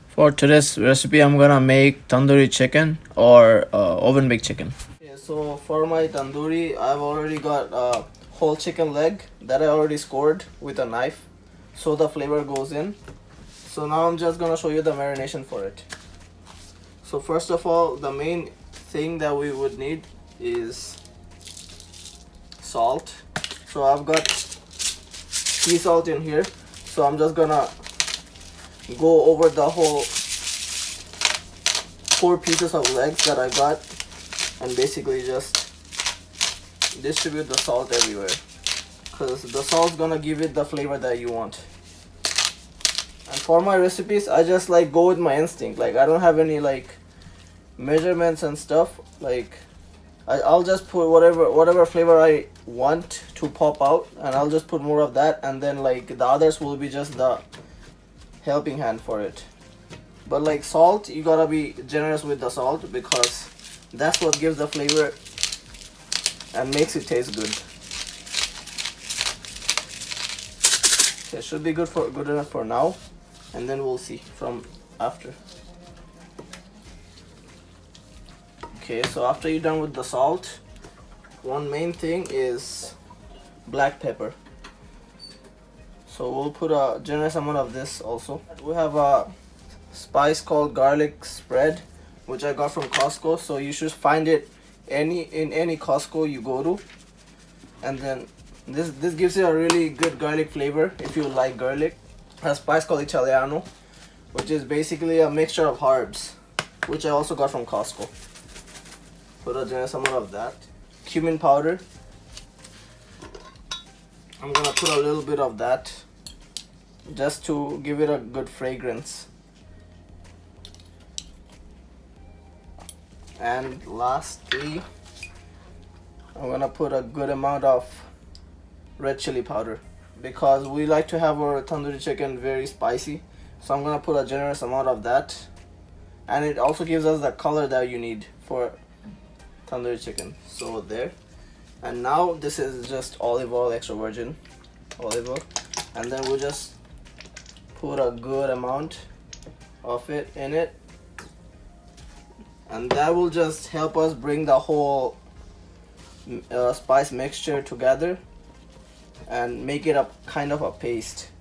For today's recipe, I'm gonna make tandoori chicken or oven baked chicken. Okay, so for my tandoori, I've already got a whole chicken leg that I already scored with a knife, so the flavor goes in. So now I'm just gonna show you the marination for it. So first of all, the main thing that we would need is salt. So I've got sea salt in here. So I'm just gonna go over the whole 4 pieces of legs that I got and basically just distribute the salt everywhere, because the salt's gonna give it the flavor that you want. And for my recipes, I just like go with my instinct. Like I don't have any like measurements and stuff. Like I'll just put whatever flavor I want to pop out, and I'll just put more of that, and then like the others will be just the helping hand for it. But like salt, you gotta be generous with the salt, because that's what gives the flavor and makes it taste good. Okay, it should be good enough for now, and then we'll see from after. Okay, so after you're done with the salt, one main thing is black pepper. So we'll put a generous amount of this also. We have a spice called garlic spread, which I got from Costco. So you should find it in any Costco you go to. And then this gives you a really good garlic flavor if you like garlic. A spice called Italiano, which is basically a mixture of herbs, which I also got from Costco. Put a generous amount of that. Cumin powder. I'm gonna put a little bit of that just to give it a good fragrance. And lastly, I'm gonna put a good amount of red chili powder, because we like to have our tandoori chicken very spicy. So I'm gonna put a generous amount of that, and it also gives us the color that you need for tandoori chicken. So there. And now this is just olive oil, extra virgin olive oil, and then we'll just put a good amount of it in it, and that will just help us bring the whole spice mixture together and make it a kind of a paste.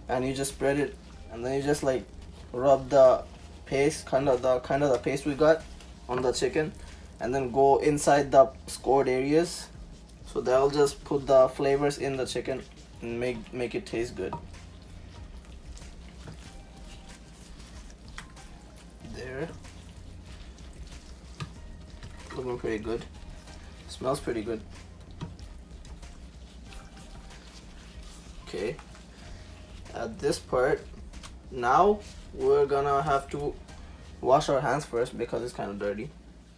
And you just spread it, and then you just like rub the paste, kind of the paste we got on the chicken, and then go inside the scored areas. So that'll just put the flavors in the chicken and make it taste good. There. Looking pretty good. Smells pretty good. Okay. At this part, now we're gonna have to wash our hands first because it's kind of dirty.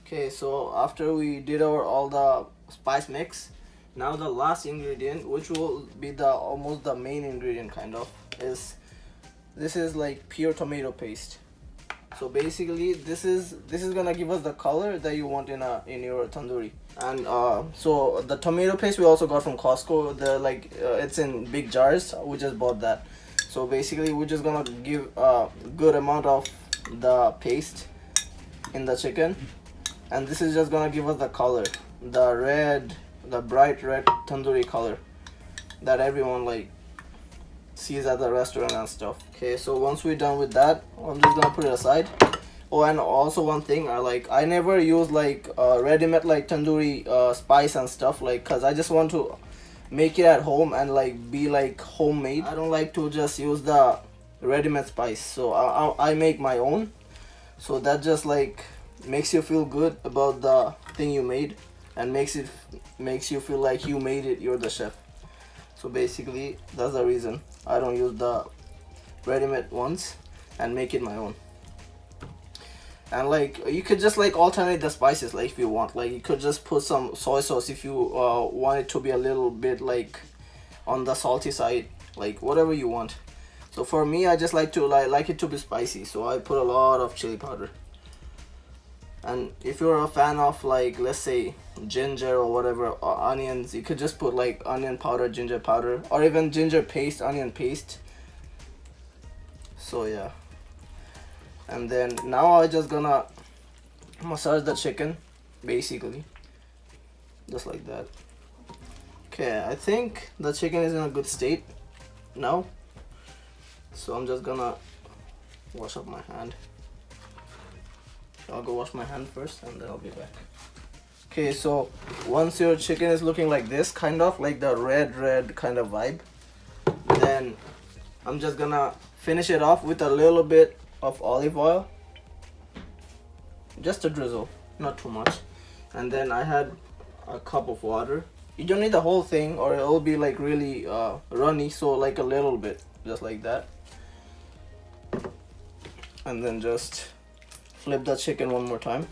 Okay, so after we did all the spice mix, now the last ingredient, which will be almost the main ingredient kind of, is this is like pure tomato paste. So basically this is gonna give us the color that you want in your tandoori. And so the tomato paste we also got from Costco. It's in big jars. We just bought that. So basically we're just gonna give a good amount of the paste in the chicken, and this is just gonna give us the color, the bright red tandoori color that everyone like sees at the restaurant and stuff. Okay, so once we're done with that, I'm just gonna put it aside. Oh, and also one thing, I never use like ready-made like tandoori spice and stuff, like, cause I just want to make it at home and like be like homemade. I don't like to just use the ready-made spice, so I make my own. So that just like makes you feel good about the thing you made, and makes you feel like you made it, you're the chef. So basically that's the reason I don't use the ready-made ones and make it my own. And like you could just like alternate the spices, like if you want, like you could just put some soy sauce if you want it to be a little bit like on the salty side, like whatever you want. So for me, I just like it to be spicy, so I put a lot of chili powder. And if you're a fan of, like, let's say ginger or whatever, or onions, you could just put like onion powder, ginger powder, or even ginger paste, onion paste. So yeah. And then now I just gonna massage the chicken, basically, just like that. Okay, I think the chicken is in a good state now, so I'm just gonna wash up my hand. I'll go wash my hand first and then I'll be back. Okay, so once your chicken is looking like this, kind of like the red kind of vibe, then I'm just gonna finish it off with a little bit of olive oil, just a drizzle, not too much. And then I had a cup of water. You don't need the whole thing or it'll be like really runny, so like a little bit, just like that. And then just flip the chicken one more time.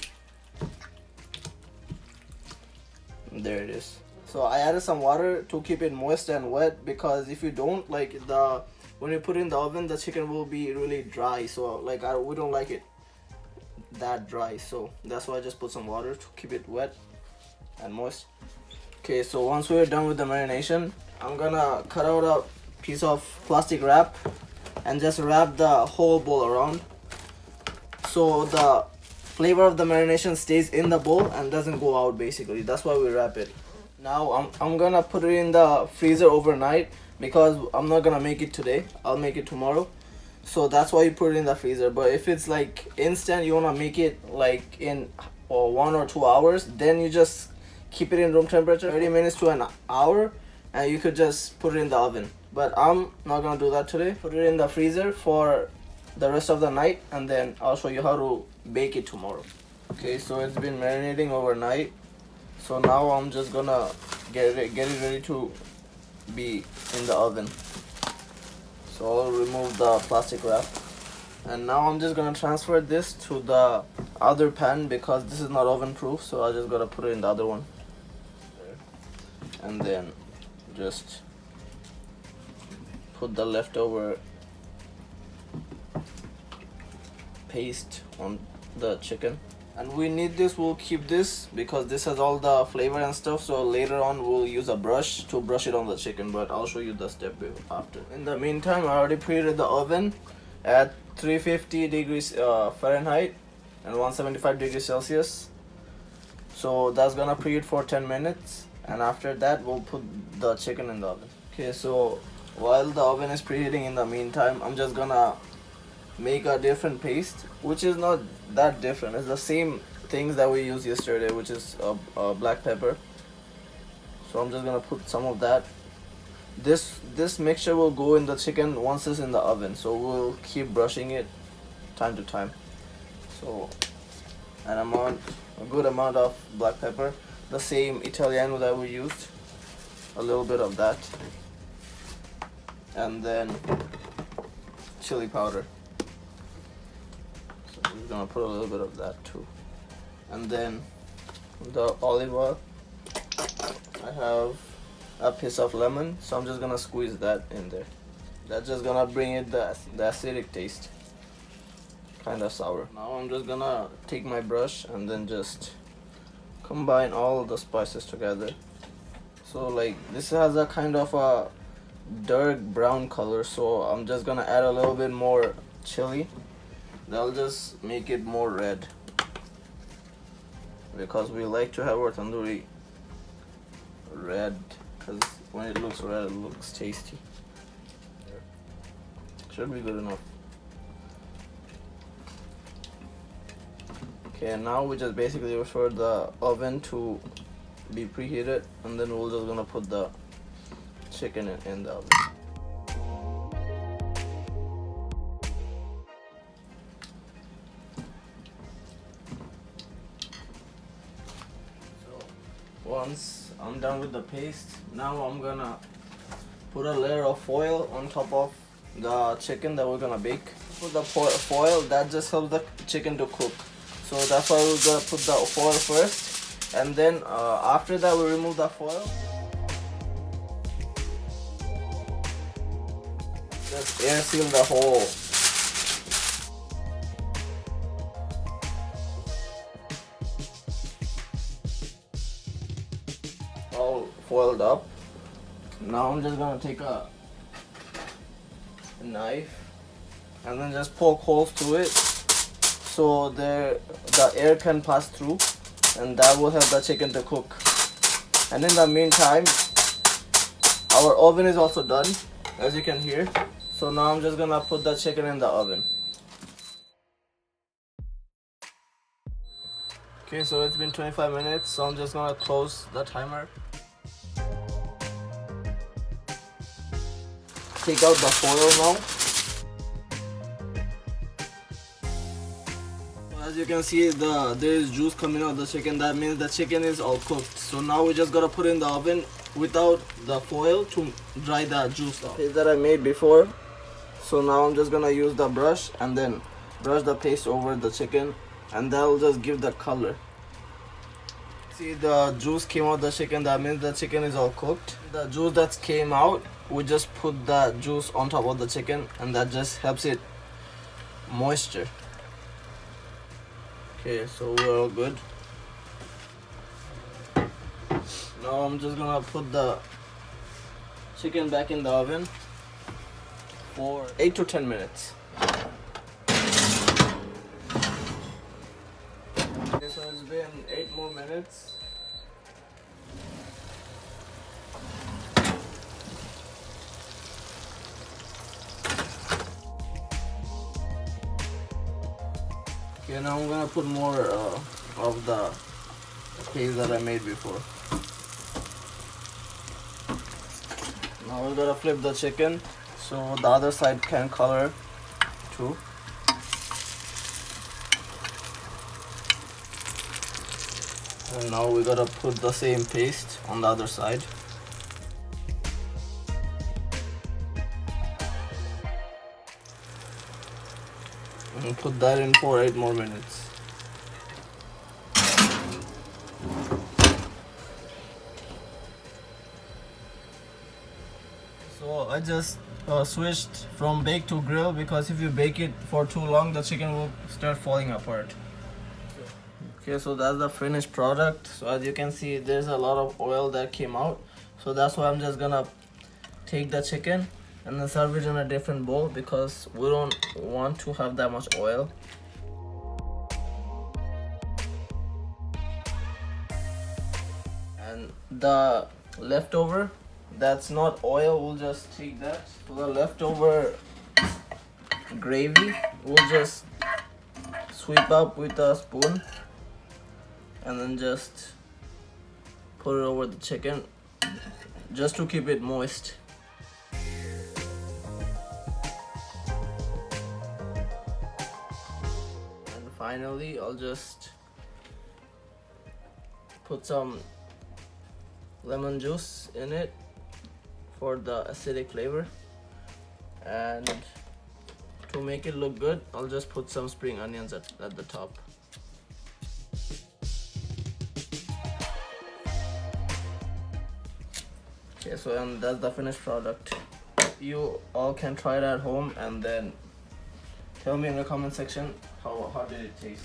There it is. So I added some water to keep it moist and wet, because if you don't, like, when you put it in the oven, the chicken will be really dry. So like we don't like it that dry, so that's why I just put some water to keep it wet and moist. Okay, so once we're done with the marination, I'm gonna cut out a piece of plastic wrap and just wrap the whole bowl around, so the flavor of the marination stays in the bowl and doesn't go out, basically. That's why we wrap it. Now I'm gonna put it in the freezer overnight, because I'm not gonna make it today, I'll make it tomorrow. So that's why you put it in the freezer. But if it's like instant, you wanna make it like in 1 or 2 hours, then you just keep it in room temperature 30 minutes to an hour, and you could just put it in the oven. But I'm not gonna do that today. Put it in the freezer for the rest of the night, and then I'll show you how to bake it tomorrow. Okay, so it's been marinating overnight, so now I'm just gonna get it ready to be in the oven. So I'll remove the plastic wrap, and now I'm just gonna transfer this to the other pan, because this is not oven proof, so I just gotta put it in the other one. And then just put the leftover paste on the chicken. And we need this, we'll keep this because this has all the flavor and stuff, so later on we'll use a brush to brush it on the chicken, but I'll show you the step after. In the meantime, I already preheated the oven at 350 degrees Fahrenheit and 175 degrees Celsius. So that's gonna preheat for 10 minutes, and after that we'll put the chicken in the oven. Okay, so while the oven is preheating, in the meantime, I'm just gonna make a different paste, which is not that different. It's the same things that we used yesterday, which is black pepper. So I'm just gonna put some of that. This mixture will go in the chicken once it's in the oven, so we'll keep brushing it time to time. So a good amount of black pepper, the same Italiano that we used, a little bit of that, and then chili powder. I'm gonna put a little bit of that too. And then the olive oil. I have a piece of lemon, so I'm just gonna squeeze that in there. That's just gonna bring it the acidic taste. Kinda sour. Now I'm just gonna take my brush and then just combine all of the spices together. So like this has a kind of a dark brown color, so I'm just gonna add a little bit more chili. That'll just make it more red, because we like to have our tandoori red, because when it looks red, it looks tasty. Should be good enough. Okay, and now we just basically wait for the oven to be preheated, and then we're just gonna put the chicken in the oven. Once I'm done with the paste, now I'm gonna put a layer of foil on top of the chicken that we're gonna bake. Put the foil, that just helps the chicken to cook. So that's why we're gonna put the foil first, and then after that we remove the foil. Just air seal the hole. all foiled up. Now I'm just gonna take a knife and then just poke holes through it so the air can pass through, and that will help the chicken to cook. And in the meantime, our oven is also done, as you can hear. So now I'm just gonna put the chicken in the oven. Okay, so it's been 25 minutes, so I'm just gonna close the timer. Take out the foil now. As you can see, there is juice coming out of the chicken. That means the chicken is all cooked. So now we just gotta put it in the oven without the foil to dry the juice off. Paste that I made before. So now I'm just gonna use the brush and then brush the paste over the chicken, and that'll just give the color. See, the juice came out of the chicken. That means the chicken is all cooked. The juice that came out, we just put the juice on top of the chicken, and that just helps it moisture. Okay, so we're all good. Now I'm just gonna put the chicken back in the oven for 8 to 10 minutes. Okay, so it's been 8 more minutes. Okay, now I'm gonna put more of the paste that I made before. Now we're gonna flip the chicken so the other side can color too. And now we gotta put the same paste on the other side. And put that in for 8 more minutes. So I just switched from bake to grill, because if you bake it for too long, the chicken will start falling apart. Okay, so that's the finished product. So as you can see, there's a lot of oil that came out. So that's why I'm just gonna take the chicken and then serve it in a different bowl, because we don't want to have that much oil. And the leftover, that's not oil, we'll just take that. So the leftover gravy, we'll just sweep up with a spoon and then just put it over the chicken, just to keep it moist. Finally, I'll just put some lemon juice in it for the acidic flavor, and to make it look good, I'll just put some spring onions at the top. Okay, so that's the finished product. You all can try it at home and then tell me in the comment section how did it taste.